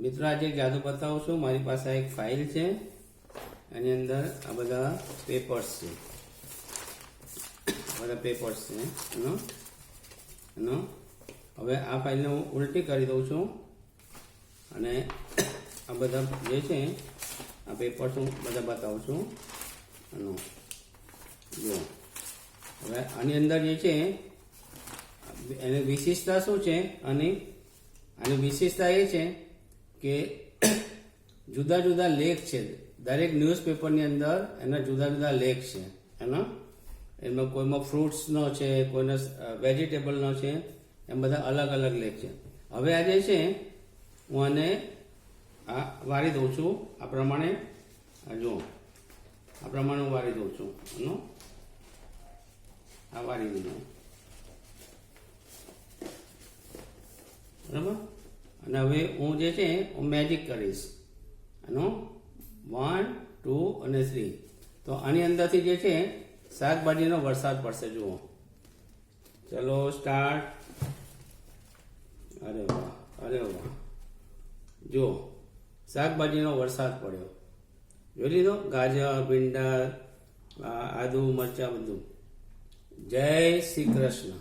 મિત્રો આજે એક જાદુ બતાવું છું. મારી પાસે એક ફાઇલ છે, એની અંદર આ બધા પેપર્સ છે, એનો હવે આ ફાઇલને હું ઉલટી કરી દઉં છું અને આ બધા જે છે આ પેપર્સ હું બધા બતાવું છું. જો હવે આની અંદર જે છે એની વિશેષતા શું છે, આની વિશેષતા એ છે કે જુદા જુદા લેખ છે. દરેક ન્યૂઝપેપરની અંદર એના જુદા જુદા લેખ છે. એમાં કોઈમાં ફ્રૂટ્સનો છે, કોઈનો વેજીટેબલનો છે, એમ બધા અલગ અલગ લેખ છે. હવે આ જે છે હું આને આ વારી દઉં છું. આ પ્રમાણે જુઓ, આ પ્રમાણે હું વારી દઉં છું. આ વારી દીધું, બરાબર. અને હવે હું જે છે હું મેજિક કરીશ. આનો 1, 2 અને 3. તો આની અંદરથી જે છે શાકભાજીનો વરસાદ પડશે. જુઓ, ચલો સ્ટાર્ટ. અરે વાહ, અરે વાહ, જુઓ શાકભાજીનો વરસાદ પડ્યો. જોઈ લીધો? ગાજર, ભીંડા, આદુ, મરચા બધું. જય શ્રી કૃષ્ણ.